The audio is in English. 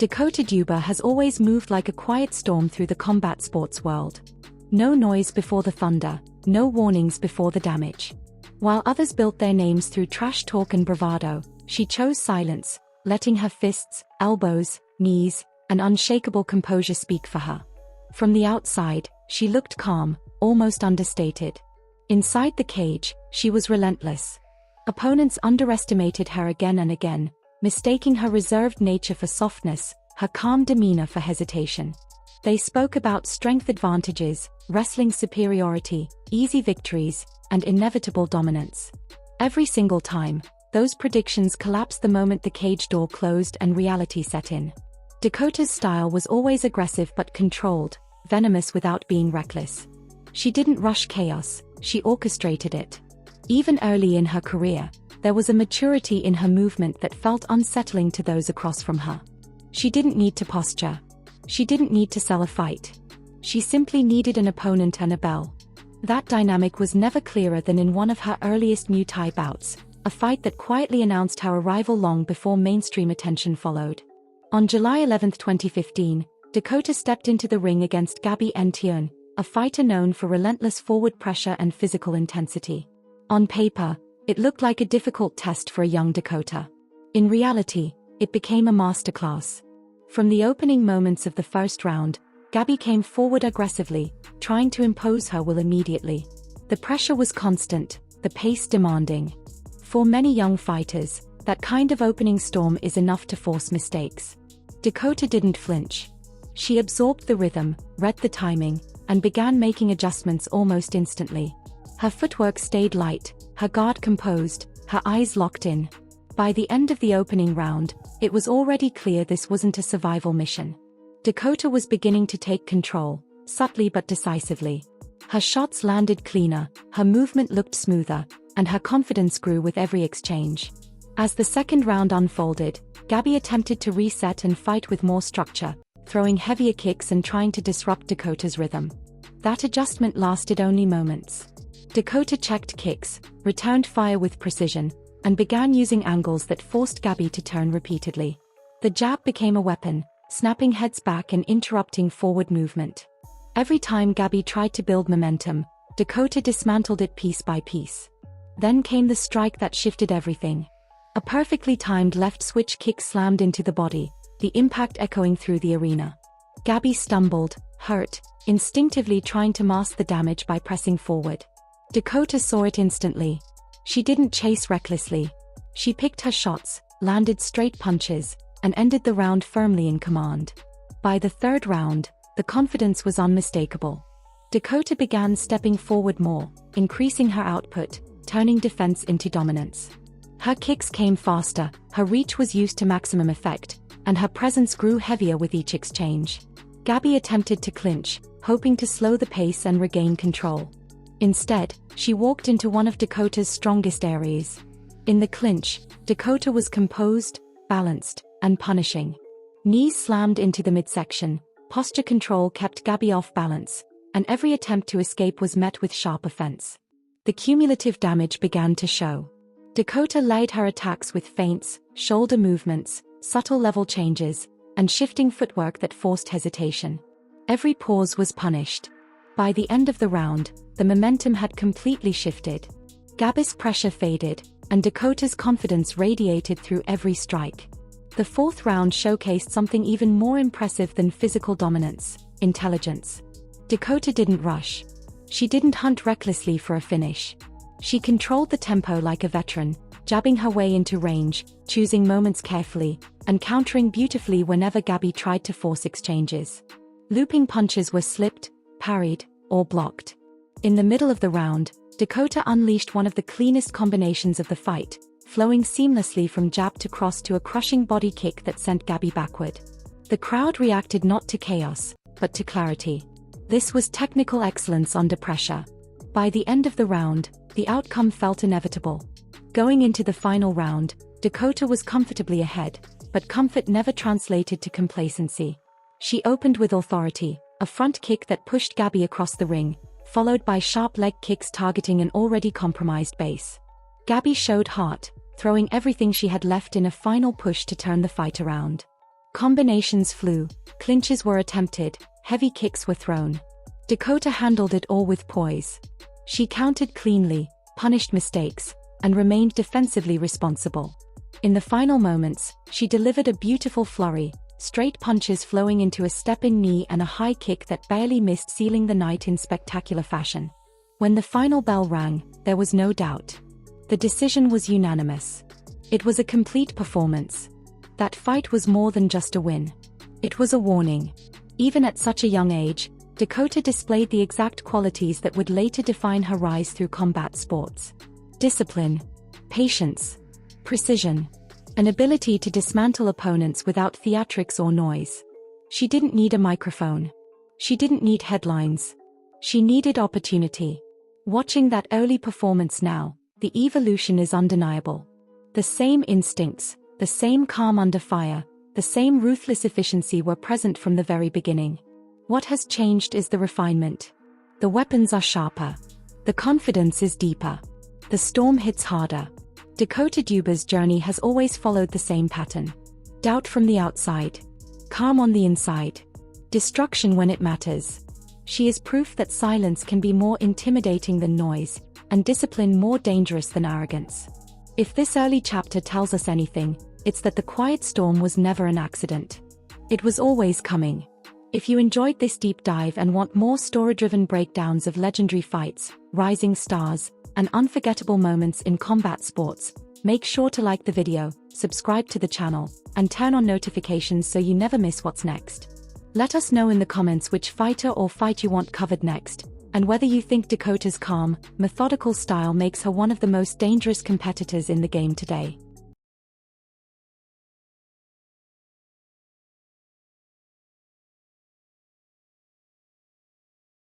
Dakota Ditcheva has always moved like a quiet storm through the combat sports world. No noise before the thunder, no warnings before the damage. While others built their names through trash talk and bravado, she chose silence, letting her fists, elbows, knees, and unshakable composure speak for her. From the outside, she looked calm, almost understated. Inside the cage, she was relentless. Opponents underestimated her again and again, mistaking her reserved nature for softness, her calm demeanor for hesitation. They spoke about strength advantages, wrestling superiority, easy victories, and inevitable dominance. Every single time, those predictions collapsed the moment the cage door closed and reality set in. Dakota's style was always aggressive but controlled, venomous without being reckless. She didn't rush chaos, she orchestrated it. Even early in her career, there was a maturity in her movement that felt unsettling to those across from her. She didn't need to posture. She didn't need to sell a fight. She simply needed an opponent and a bell. That dynamic was never clearer than in one of her earliest Muay Thai bouts, a fight that quietly announced her arrival long before mainstream attention followed. On July 11, 2015, Dakota stepped into the ring against Gabby Ntien, a fighter known for relentless forward pressure and physical intensity. On paper, it looked like a difficult test for a young Dakota. In reality, it became a masterclass. From the opening moments of the first round, Gabby came forward aggressively, trying to impose her will immediately. The pressure was constant, the pace demanding. For many young fighters, that kind of opening storm is enough to force mistakes. Dakota didn't flinch. She absorbed the rhythm, read the timing, and began making adjustments almost instantly. Her footwork stayed light, her guard composed, her eyes locked in. By the end of the opening round, it was already clear this wasn't a survival mission. Dakota was beginning to take control, subtly but decisively. Her shots landed cleaner, her movement looked smoother, and her confidence grew with every exchange. As the second round unfolded, Gabby attempted to reset and fight with more structure, throwing heavier kicks and trying to disrupt Dakota's rhythm. That adjustment lasted only moments. Dakota checked kicks, returned fire with precision, and began using angles that forced Gabby to turn repeatedly. The jab became a weapon, snapping heads back and interrupting forward movement. Every time Gabby tried to build momentum, Dakota dismantled it piece by piece. Then came the strike that shifted everything. A perfectly timed left switch kick slammed into the body, the impact echoing through the arena. Gabby stumbled, hurt, instinctively trying to mask the damage by pressing forward. Dakota saw it instantly. She didn't chase recklessly. She picked her shots, landed straight punches, and ended the round firmly in command. By the third round, the confidence was unmistakable. Dakota began stepping forward more, increasing her output, turning defense into dominance. Her kicks came faster, her reach was used to maximum effect, and her presence grew heavier with each exchange. Gabby attempted to clinch, hoping to slow the pace and regain control. Instead, she walked into one of Dakota's strongest areas. In the clinch, Dakota was composed, balanced, and punishing. Knees slammed into the midsection, posture control kept Gabby off balance, and every attempt to escape was met with sharp offense. The cumulative damage began to show. Dakota laid her attacks with feints, shoulder movements, subtle level changes, and shifting footwork that forced hesitation. Every pause was punished. By the end of the round, the momentum had completely shifted. Gabby's pressure faded, and Dakota's confidence radiated through every strike. The fourth round showcased something even more impressive than physical dominance: intelligence. Dakota didn't rush. She didn't hunt recklessly for a finish. She controlled the tempo like a veteran, jabbing her way into range, choosing moments carefully, and countering beautifully whenever Gabby tried to force exchanges. Looping punches were slipped, parried, or blocked. In the middle of the round, Dakota unleashed one of the cleanest combinations of the fight, flowing seamlessly from jab to cross to a crushing body kick that sent Gabby backward. The crowd reacted not to chaos, but to clarity. This was technical excellence under pressure. By the end of the round, the outcome felt inevitable. Going into the final round, Dakota was comfortably ahead, but comfort never translated to complacency. She opened with authority, a front kick that pushed Gabby across the ring, followed by sharp leg kicks targeting an already compromised base. Gabby showed heart, throwing everything she had left in a final push to turn the fight around. Combinations flew, clinches were attempted, heavy kicks were thrown. Dakota handled it all with poise. She countered cleanly, punished mistakes, and remained defensively responsible. In the final moments, she delivered a beautiful flurry, straight punches flowing into a step-in knee and a high kick that barely missed, sealing the night in spectacular fashion. When the final bell rang, there was no doubt. The decision was unanimous. It was a complete performance. That fight was more than just a win. It was a warning. Even at such a young age, Dakota displayed the exact qualities that would later define her rise through combat sports. Discipline, patience, precision, an ability to dismantle opponents without theatrics or noise. She didn't need a microphone. She didn't need headlines. She needed opportunity. Watching that early performance now, the evolution is undeniable. The same instincts, the same calm under fire, the same ruthless efficiency were present from the very beginning. What has changed is the refinement. The weapons are sharper. The confidence is deeper. The storm hits harder. Dakota Ditcheva's journey has always followed the same pattern. Doubt from the outside. Calm on the inside. Destruction when it matters. She is proof that silence can be more intimidating than noise, and discipline more dangerous than arrogance. If this early chapter tells us anything, it's that the quiet storm was never an accident. It was always coming. If you enjoyed this deep dive and want more story-driven breakdowns of legendary fights, rising stars, and unforgettable moments in combat sports, make sure to like the video, subscribe to the channel, and turn on notifications so you never miss what's next. Let us know in the comments which fighter or fight you want covered next, and whether you think Dakota's calm, methodical style makes her one of the most dangerous competitors in the game today.